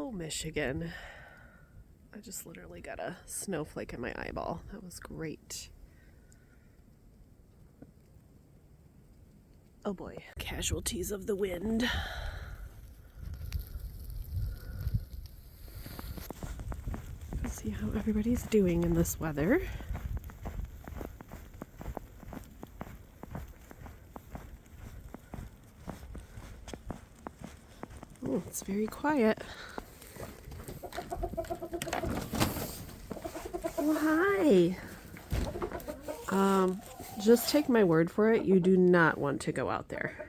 Oh, Michigan. I just literally got a snowflake in my eyeball. That was great. Oh boy. Casualties of the wind. Let's see how everybody's doing in this weather. Oh, it's very quiet. Oh, hi. Just take my word for it. You do not want to go out there.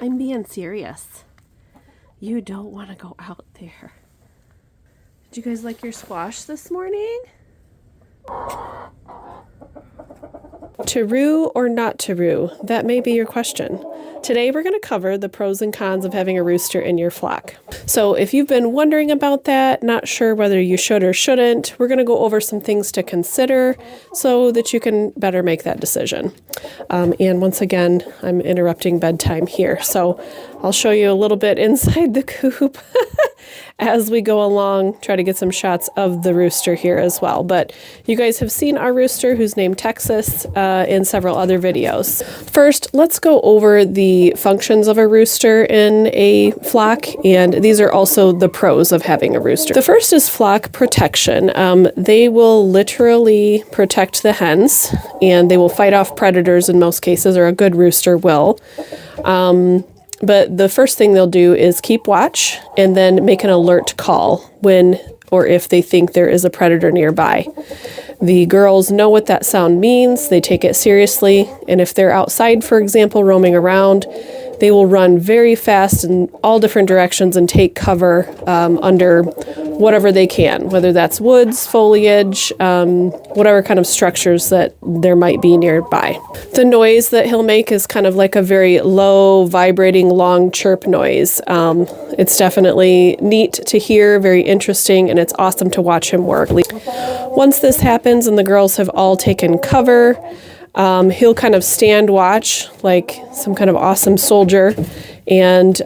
I'm being serious. You don't want to go out there. Did you guys like your squash this morning? To roo or not to roo? That may be your question. Today we're going to cover the pros and cons of having a rooster in your flock. So if you've been wondering about that, not sure whether you should or shouldn't, we're going to go over some things to consider so that you can better make that decision. And once again, I'm interrupting bedtime here. So I'll show you a little bit inside the coop as we go along, try to get some shots of the rooster here as well. But you guys have seen our rooster, who's named Texas, in several other videos. First, let's go over the functions of a rooster in a flock, and these are also the pros of having a rooster. The first is flock protection. They will literally protect the hens, and they will fight off predators in most cases, or a good rooster will. But the first thing they'll do is keep watch and then make an alert call when or if they think there is a predator nearby. The girls know what that sound means. They take it seriously. And if they're outside, for example, roaming around, they will run very fast in all different directions and take cover under whatever they can, whether that's woods, foliage, whatever kind of structures that there might be nearby. The noise that he'll make is kind of like a very low, vibrating, long chirp noise. It's definitely neat to hear, very interesting, and it's awesome to watch him work. Once this happens and the girls have all taken cover, he'll kind of stand watch like some kind of awesome soldier, and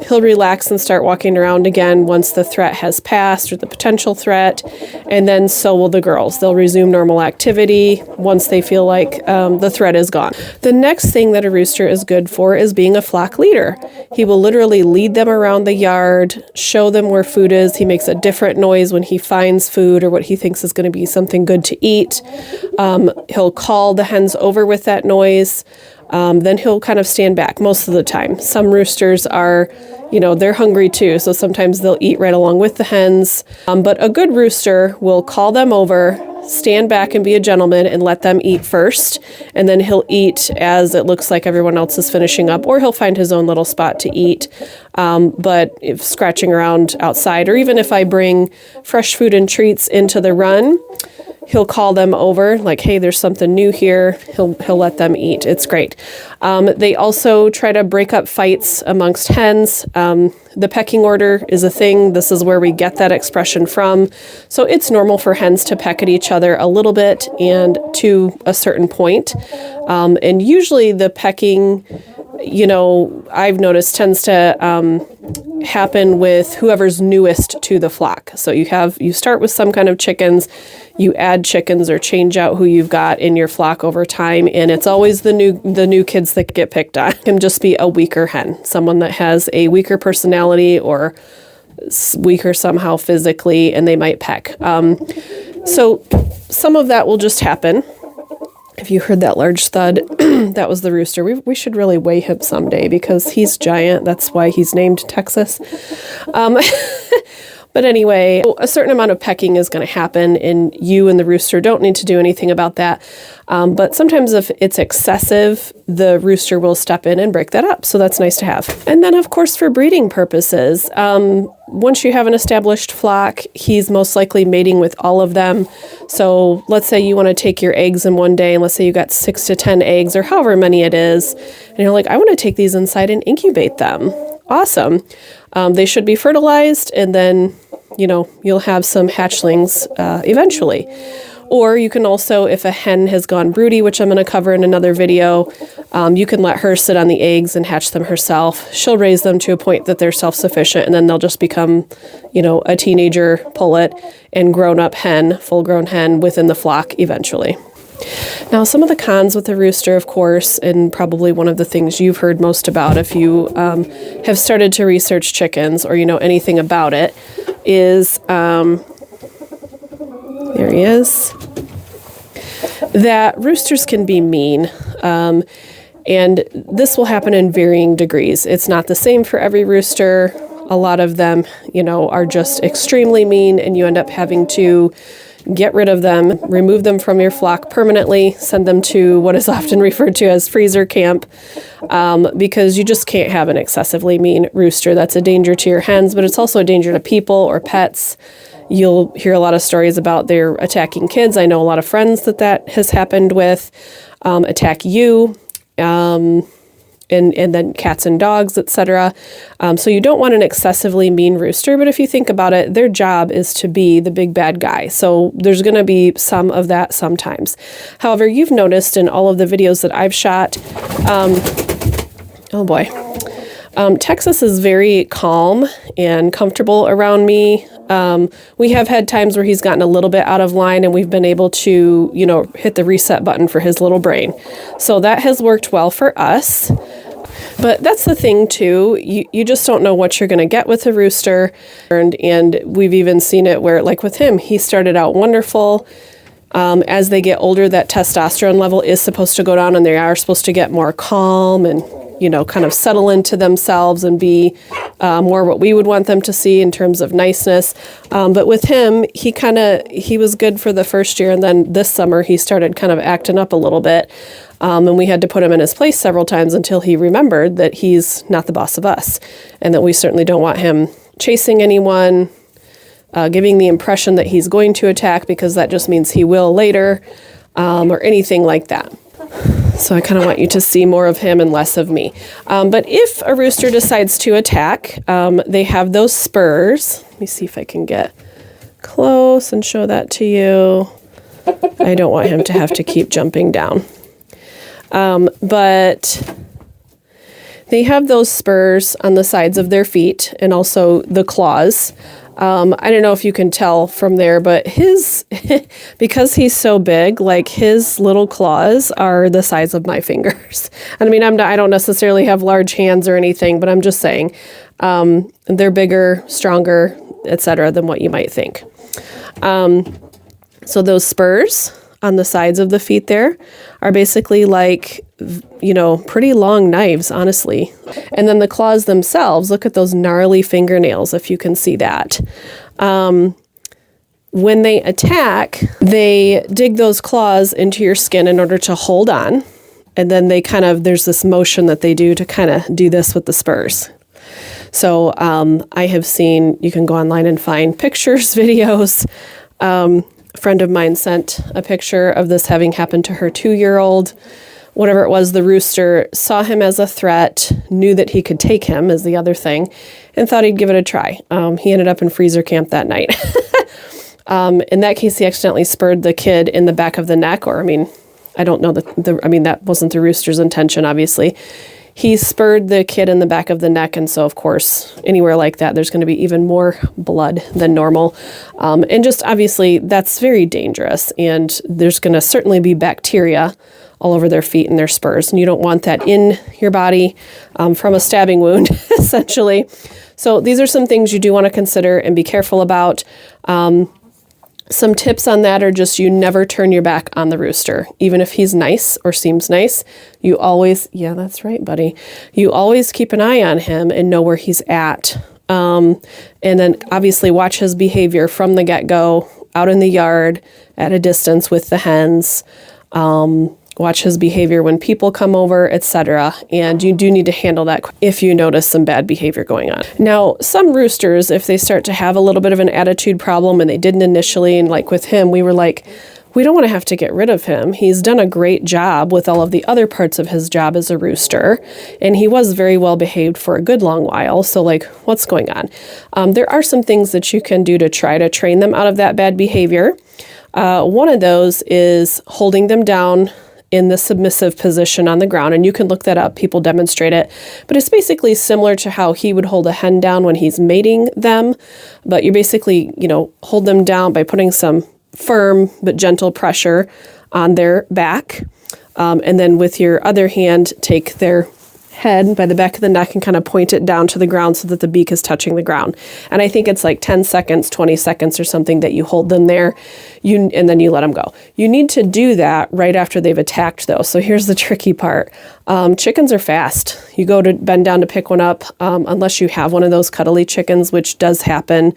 he'll relax and start walking around again once the threat has passed, or the potential threat, and then so will the girls. They'll resume normal activity once they feel like the threat is gone. The next thing that a rooster is good for is being a flock leader. He will literally lead them around the yard, show them where food is. He makes a different noise when he finds food or what he thinks is going to be something good to eat. He'll call the hens over with that noise. Then he'll kind of stand back most of the time. Some roosters are, they're hungry too, so sometimes they'll eat right along with the hens. But a good rooster will call them over, stand back and be a gentleman and let them eat first, and then he'll eat as it looks like everyone else is finishing up, or he'll find his own little spot to eat. But if scratching around outside, or even if I bring fresh food and treats into the run, he'll call them over, like, hey, there's something new here. He'll let them eat. It's great. They also try to break up fights amongst hens. The pecking order is a thing. This is where we get that expression from. So it's normal for hens to peck at each other a little bit and to a certain point. And usually the pecking, I've noticed tends to happen with whoever's newest to the flock. So you start with some kind of chickens, you add chickens or change out who you've got in your flock over time, and it's always the new kids that get picked on. It can just be a weaker hen, someone that has a weaker personality or weaker somehow physically, and they might peck. So some of that will just happen. If you heard that large thud, that was the rooster. We should really weigh him someday because he's giant. That's why he's named Texas. But anyway, a certain amount of pecking is going to happen, and you and the rooster don't need to do anything about that. But sometimes if it's excessive, the rooster will step in and break that up. So that's nice to have. And then, of course, for breeding purposes, once you have an established flock, he's most likely mating with all of them. So let's say you want to take your eggs in one day, and let's say you got 6 to 10 eggs or however many it is. And you're like, I want to take these inside and incubate them. Awesome. They should be fertilized, and then, you'll have some hatchlings eventually. Or you can also, if a hen has gone broody, which I'm going to cover in another video, you can let her sit on the eggs and hatch them herself. She'll raise them to a point that they're self-sufficient, and then they'll just become, you know, a teenager pullet and grown-up hen, full-grown hen within the flock eventually. Now, some of the cons with the rooster, of course, and probably one of the things you've heard most about if you have started to research chickens or you know anything about it, is, there he is, that roosters can be mean. And this will happen in varying degrees. It's not the same for every rooster. A lot of them, you know, are just extremely mean, and you end up having to get rid of them, remove them from your flock permanently, send them to what is often referred to as freezer camp, because you just can't have an excessively mean rooster. That's a danger to your hens, but it's also a danger to people or pets. You'll hear a lot of stories about their attacking kids. I know a lot of friends that has happened with, attack you, and then cats and dogs, etc. So you don't want an excessively mean rooster, but if you think about it, their job is to be the big bad guy. So there's going to be some of that sometimes. However, you've noticed in all of the videos that I've shot, oh boy, Texas is very calm and comfortable around me. We have had times where he's gotten a little bit out of line, and we've been able to, you know, hit the reset button for his little brain. So that has worked well for us. But that's the thing too, you just don't know what you're going to get with a rooster. And we've even seen it where, like with him, he started out wonderful. As they get older, that testosterone level is supposed to go down, and they are supposed to get more calm and, you know, kind of settle into themselves and be more what we would want them to see in terms of niceness. But with him, he was good for the first year, and then this summer he started kind of acting up a little bit. And we had to put him in his place several times until he remembered that he's not the boss of us, and that we certainly don't want him chasing anyone, giving the impression that he's going to attack, because that just means he will later, or anything like that. So I kind of want you to see more of him and less of me. But if a rooster decides to attack, they have those spurs. Let me see if I can get close and show that to you. I don't want him to have to keep jumping down. But they have those spurs on the sides of their feet and also the claws. I don't know if you can tell from there, but because he's so big, like his little claws are the size of my fingers. And I mean, I don't necessarily have large hands or anything, but I'm just saying, they're bigger, stronger, etc. than what you might think. So those spurs on the sides of the feet there are basically like, you know, pretty long knives, honestly. And then the claws themselves, look at those gnarly fingernails, if you can see that. When they attack, they dig those claws into your skin in order to hold on. And then there's this motion that they do to kind of do this with the spurs. So I have seen, you can go online and find pictures, videos. A friend of mine sent a picture of this having happened to her 2-year-old. Whatever it was, the rooster saw him as a threat, knew that he could take him is the other thing, and thought he'd give it a try. He ended up in freezer camp that night. In that case, he accidentally spurred the kid in the back of the neck, or, I mean, I don't know, that wasn't the rooster's intention, obviously. He spurred the kid in the back of the neck, and so, of course, anywhere like that, there's going to be even more blood than normal. And just, obviously, that's very dangerous, and there's going to certainly be bacteria all over their feet and their spurs, and you don't want that in your body from a stabbing wound, essentially. So these are some things you do want to consider and be careful about. Some tips on that are just you never turn your back on the rooster. Even if he's nice or seems nice, you always, yeah, that's right, buddy. You always keep an eye on him and know where he's at. And then obviously watch his behavior from the get-go, out in the yard, at a distance with the hens. Watch his behavior when people come over, etc. And you do need to handle that if you notice some bad behavior going on. Now, some roosters, if they start to have a little bit of an attitude problem, and they didn't initially, and like with him, we were like, we don't want to have to get rid of him. He's done a great job with all of the other parts of his job as a rooster, and he was very well behaved for a good long while. So like, what's going on? There are some things that you can do to try to train them out of that bad behavior. One of those is holding them down in the submissive position on the ground, and you can look that up. People demonstrate it, but it's basically similar to how he would hold a hen down when he's mating them. But you basically, hold them down by putting some firm but gentle pressure on their back, and then with your other hand, take their head by the back of the neck and kind of point it down to the ground so that the beak is touching the ground. And I think it's like 10 seconds, 20 seconds or something that you hold them there, and then you let them go. You need to do that right after they've attacked, though. So here's the tricky part. Chickens are fast. You go to bend down to pick one up, unless you have one of those cuddly chickens, which does happen,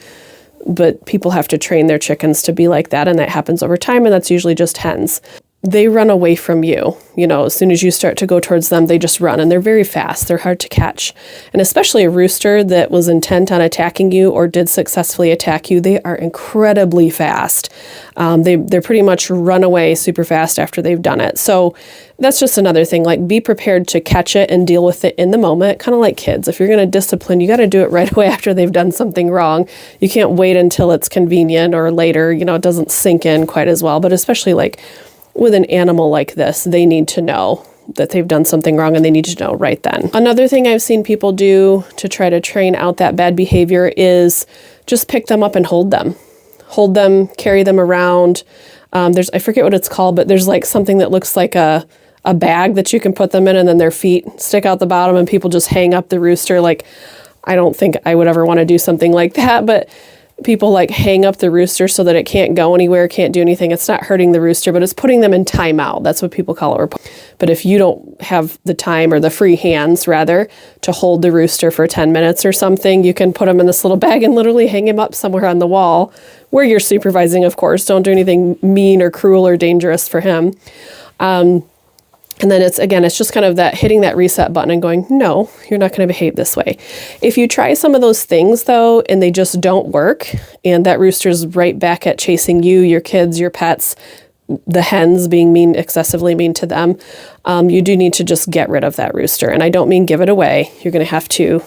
but people have to train their chickens to be like that, and that happens over time, and that's usually just hens. They run away from you. As soon as you start to go towards them, they just run, and they're very fast. They're hard to catch. And especially a rooster that was intent on attacking you or did successfully attack you, they are incredibly fast. They're pretty much run away super fast after they've done it. So that's just another thing. Like, be prepared to catch it and deal with it in the moment, kind of like kids. If you're going to discipline, you got to do it right away after they've done something wrong. You can't wait until it's convenient or later. It doesn't sink in quite as well. But especially like with an animal like this, they need to know that they've done something wrong, and they need to know right then. Another thing I've seen people do to try to train out that bad behavior is just pick them up and hold them. Hold them, carry them around. I forget what it's called, but there's like something that looks like a bag that you can put them in, and then their feet stick out the bottom, and people just hang up the rooster. Like, I don't think I would ever want to do something like that, but people like hang up the rooster so that it can't go anywhere, can't do anything. It's not hurting the rooster, but it's putting them in timeout. That's what people call it. But if you don't have the time, or the free hands rather, to hold the rooster for 10 minutes or something, you can put him in this little bag and literally hang him up somewhere on the wall where you're supervising, of course. Don't do anything mean or cruel or dangerous for him. And then it's just kind of that hitting that reset button and going, no, you're not going to behave this way. If you try some of those things, though, and they just don't work, and that rooster's right back at chasing you, your kids, your pets, the hens being mean, excessively mean to them, you do need to just get rid of that rooster. And I don't mean give it away. You're going to have to,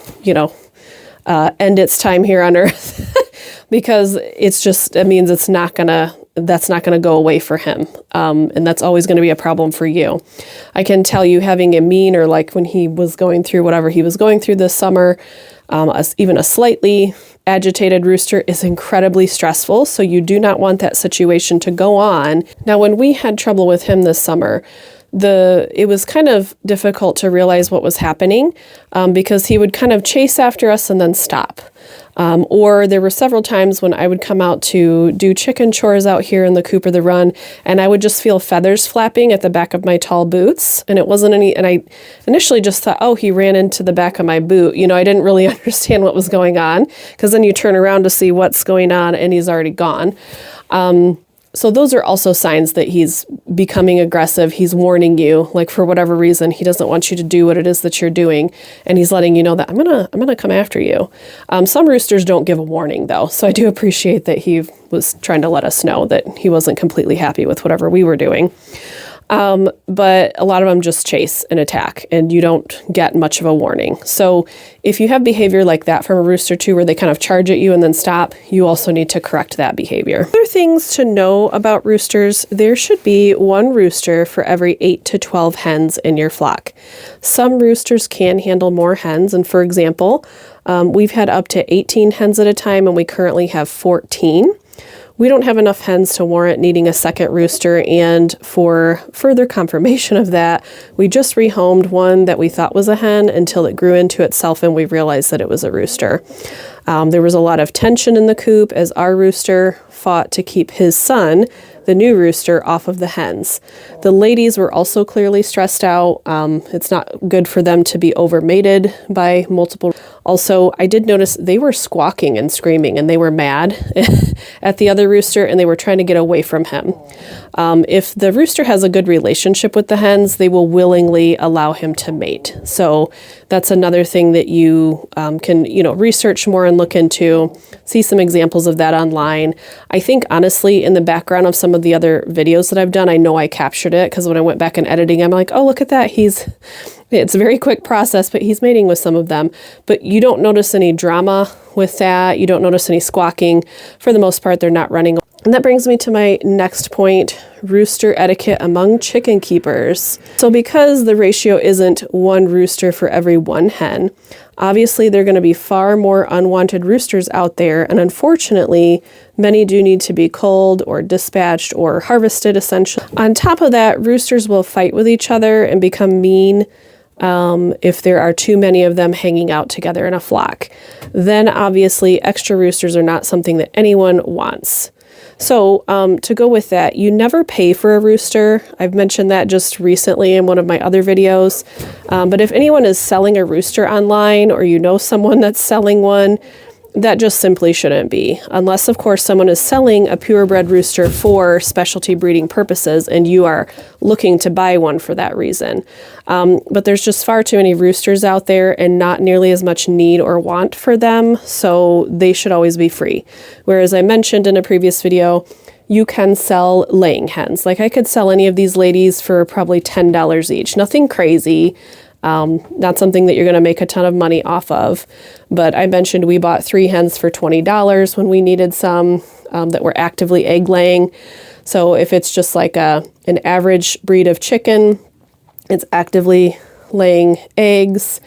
end its time here on Earth because it means that's not going to go away for him. And that's always going to be a problem for you. I can tell you, having a mean, or like when he was going through whatever he was going through this summer, even a slightly agitated rooster is incredibly stressful. So you do not want that situation to go on. Now, when we had trouble with him this summer, it was kind of difficult to realize what was happening, because he would kind of chase after us and then stop. Or there were several times when I would come out to do chicken chores out here in the coop or the run, and I would just feel feathers flapping at the back of my tall boots. And it wasn't and I initially just thought, oh, he ran into the back of my boot. I didn't really understand what was going on, because then you turn around to see what's going on and he's already gone. So those are also signs that he's becoming aggressive. He's warning you, like, for whatever reason, he doesn't want you to do what it is that you're doing. And he's letting you know that I'm gonna come after you. Some roosters don't give a warning, though. So I do appreciate that he was trying to let us know that he wasn't completely happy with whatever we were doing. But a lot of them just chase and attack, and you don't get much of a warning. So if you have behavior like that from a rooster too, where they kind of charge at you and then stop, you also need to correct that behavior. Other things to know about roosters: there should be one rooster for every 8 to 12 hens in your flock. Some roosters can handle more hens, and for example, we've had up to 18 hens at a time, and we currently have 14. We don't have enough hens to warrant needing a second rooster, and for further confirmation of that, we just rehomed one that we thought was a hen until it grew into itself and we realized that it was a rooster. There was a lot of tension in the coop as our rooster fought to keep his son, the new rooster, off of the hens. The ladies were also clearly stressed out. It's not good for them to be overmated by multiple. Also, I did notice they were squawking and screaming, and they were mad at the other rooster, and they were trying to get away from him. If the rooster has a good relationship with the hens, they will willingly allow him to mate. So that's another thing that you can, research more and look into, see some examples of that online. I think, honestly, in the background of some of the other videos that I've done, I know I captured it, because when I went back and editing, I'm like, oh, look at that. It's a very quick process, but he's mating with some of them. But you don't notice any drama with that. You don't notice any squawking. For the most part, they're not running. And that brings me to my next point, rooster etiquette among chicken keepers. So because the ratio isn't one rooster for every one hen, obviously there are going to be far more unwanted roosters out there. And unfortunately, many do need to be culled or dispatched or harvested, essentially. On top of that, roosters will fight with each other and become mean if there are too many of them hanging out together in a flock. Then obviously extra roosters are not something that anyone wants. So to go with that, you never pay for a rooster. I've mentioned that just recently in one of my other videos. But if anyone is selling a rooster online, or you know someone that's selling one, that just simply shouldn't be. Unless, of course, someone is selling a purebred rooster for specialty breeding purposes and you are looking to buy one for that reason. But there's just far too many roosters out there and not nearly as much need or want for them, so they should always be free. Whereas I mentioned in a previous video, you can sell laying hens. Like I could sell any of these ladies for probably $10 each. Nothing crazy. Not something that you're going to make a ton of money off of, but I mentioned we bought 3 hens for $20 when we needed some that were actively egg laying. So if it's just like an average breed of chicken, it's actively laying eggs,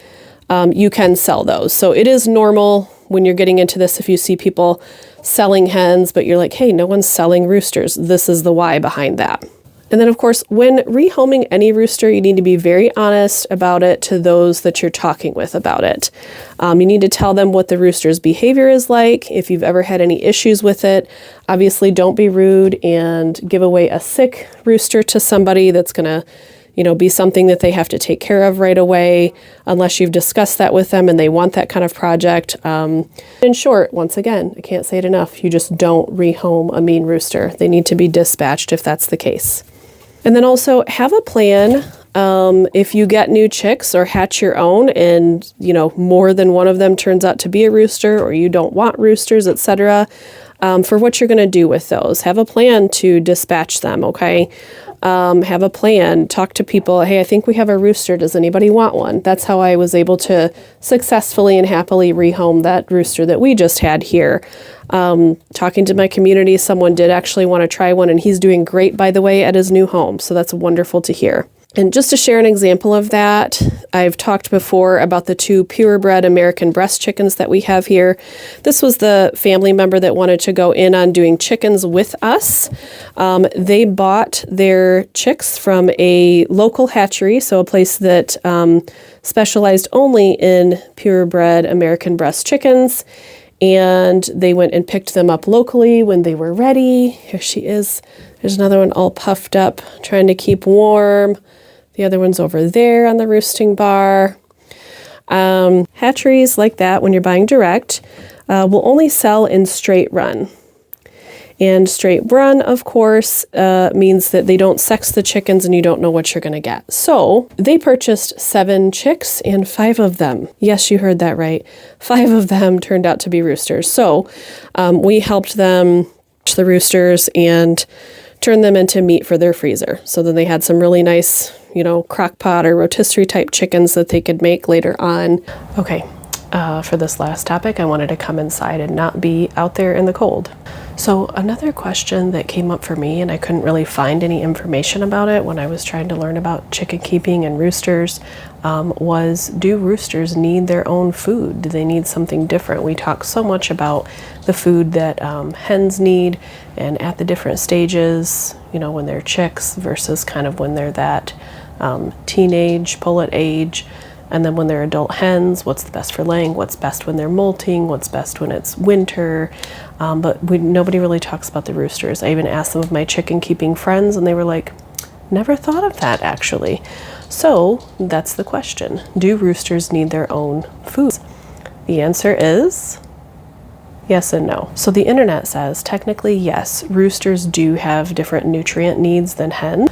you can sell those. So it is normal when you're getting into this if you see people selling hens, but you're like, hey, no one's selling roosters. This is the why behind that. And then, of course, when rehoming any rooster, you need to be very honest about it to those that you're talking with about it. You need to tell them what the rooster's behavior is like, if you've ever had any issues with it. Obviously, don't be rude and give away a sick rooster to somebody that's going to, be something that they have to take care of right away, unless you've discussed that with them and they want that kind of project. In short, once again, I can't say it enough, you just don't rehome a mean rooster. They need to be dispatched if that's the case. And then also have a plan. If you get new chicks or hatch your own and, more than one of them turns out to be a rooster, or you don't want roosters, etc., for what you're going to do with those. Have a plan to dispatch them, okay? Have a plan. Talk to people. Hey, I think we have a rooster. Does anybody want one? That's how I was able to successfully and happily rehome that rooster that we just had here. Talking to my community, someone did actually want to try one, and he's doing great, by the way, at his new home. So that's wonderful to hear. And just to share an example of that, I've talked before about the 2 purebred American breast chickens that we have here. This was the family member that wanted to go in on doing chickens with us. They bought their chicks from a local hatchery, so a place that specialized only in purebred American breast chickens. And they went and picked them up locally when they were ready. Here she is. There's another one all puffed up, trying to keep warm. The other one's over there on the roosting bar. Hatcheries like that, when you're buying direct, will only sell in straight run. And straight run, of course, means that they don't sex the chickens and you don't know what you're going to get. So they purchased 7 chicks and 5 of them, yes, you heard that right, 5 of them turned out to be roosters. So we helped them catch the roosters and turn them into meat for their freezer. So then they had some really nice, crock pot or rotisserie type chickens that they could make later on. Okay, for this last topic, I wanted to come inside and not be out there in the cold. So another question that came up for me, and I couldn't really find any information about it when I was trying to learn about chicken keeping and roosters, was, do roosters need their own food? Do they need something different? We talk so much about the food that hens need and at the different stages, when they're chicks versus kind of when they're that teenage pullet age. And then when they're adult hens, what's the best for laying? What's best when they're molting? What's best when it's winter? But nobody really talks about the roosters. I even asked some of my chicken keeping friends and they were like, never thought of that actually. So that's the question. Do roosters need their own food? The answer is yes and no. So the internet says technically yes, roosters do have different nutrient needs than hens.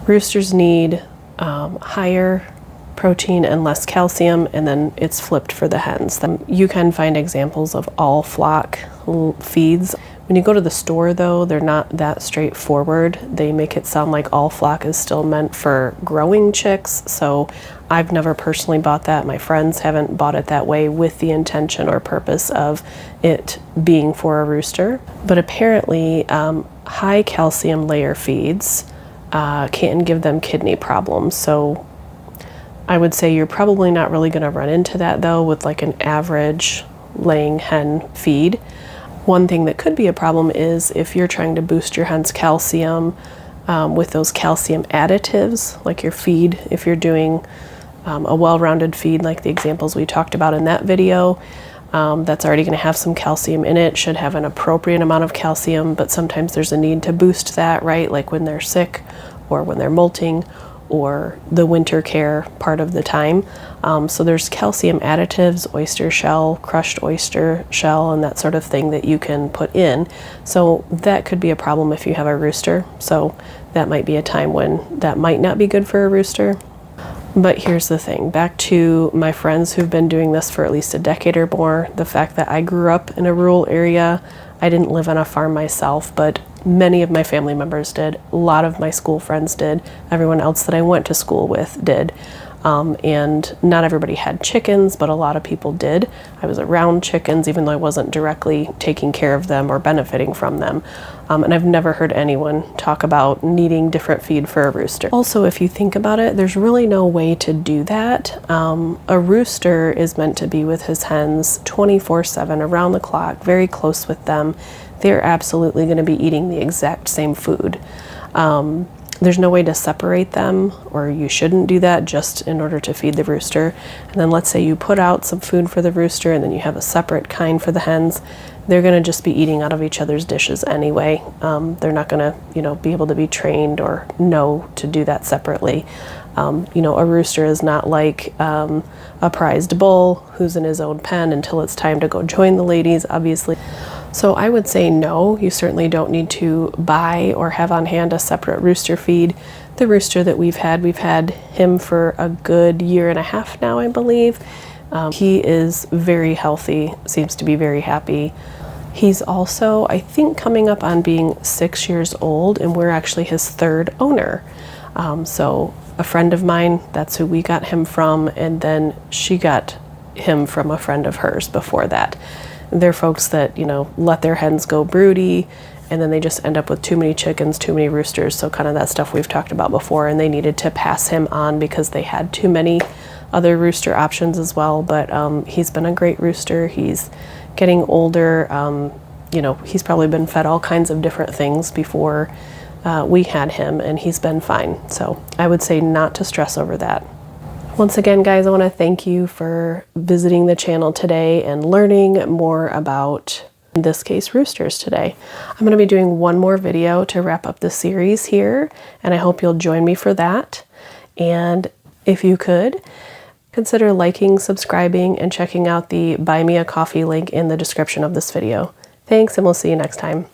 Roosters need higher protein and less calcium, and then it's flipped for the hens. You can find examples of all flock feeds. When you go to the store though, they're not that straightforward. They make it sound like all flock is still meant for growing chicks, so I've never personally bought that. My friends haven't bought it that way with the intention or purpose of it being for a rooster. But apparently high calcium layer feeds can give them kidney problems. So I would say you're probably not really going to run into that though with like an average laying hen feed. One thing that could be a problem is if you're trying to boost your hen's calcium with those calcium additives, like your feed, if you're doing a well-rounded feed like the examples we talked about in that video, that's already going to have some calcium in it, should have an appropriate amount of calcium, but sometimes there's a need to boost that, right? Like when they're sick or when they're molting or the winter care part of the time. So there's calcium additives, oyster shell, crushed oyster shell, and that sort of thing that you can put in. So that could be a problem if you have a rooster. So that might be a time when that might not be good for a rooster. But here's the thing, back to my friends who've been doing this for at least a decade or more, the fact that I grew up in a rural area, I didn't live on a farm myself, but many of my family members did. A lot of my school friends did. Everyone else that I went to school with did. And not everybody had chickens, but a lot of people did. I was around chickens, even though I wasn't directly taking care of them or benefiting from them. And I've never heard anyone talk about needing different feed for a rooster. Also, if you think about it, there's really no way to do that. A rooster is meant to be with his hens 24/7, around the clock, very close with them. They're absolutely going to be eating the exact same food. There's no way to separate them, or you shouldn't do that just in order to feed the rooster. And then let's say you put out some food for the rooster and then you have a separate kind for the hens. They're going to just be eating out of each other's dishes anyway. They're not going to, be able to be trained or know to do that separately. A rooster is not like a prized bull who's in his own pen until it's time to go join the ladies, obviously. So I would say no, you certainly don't need to buy or have on hand a separate rooster feed. The rooster that we've had him for a good year and a half now, I believe. He is very healthy, seems to be very happy. He's also, I think, coming up on being 6 years old, and we're actually his third owner. So a friend of mine, that's who we got him from, and then she got him from a friend of hers before that. They're folks that, let their hens go broody, and then they just end up with too many chickens, too many roosters, so kind of that stuff we've talked about before, and they needed to pass him on because they had too many other rooster options as well. But he's been a great rooster. He's getting older. He's probably been fed all kinds of different things before we had him, and he's been fine. So I would say not to stress over that. Once again, guys, I want to thank you for visiting the channel today and learning more about, in this case, roosters today. I'm going to be doing one more video to wrap up the series here, and I hope you'll join me for that. And if you could, consider liking, subscribing, and checking out the Buy Me a Coffee link in the description of this video. Thanks, and we'll see you next time.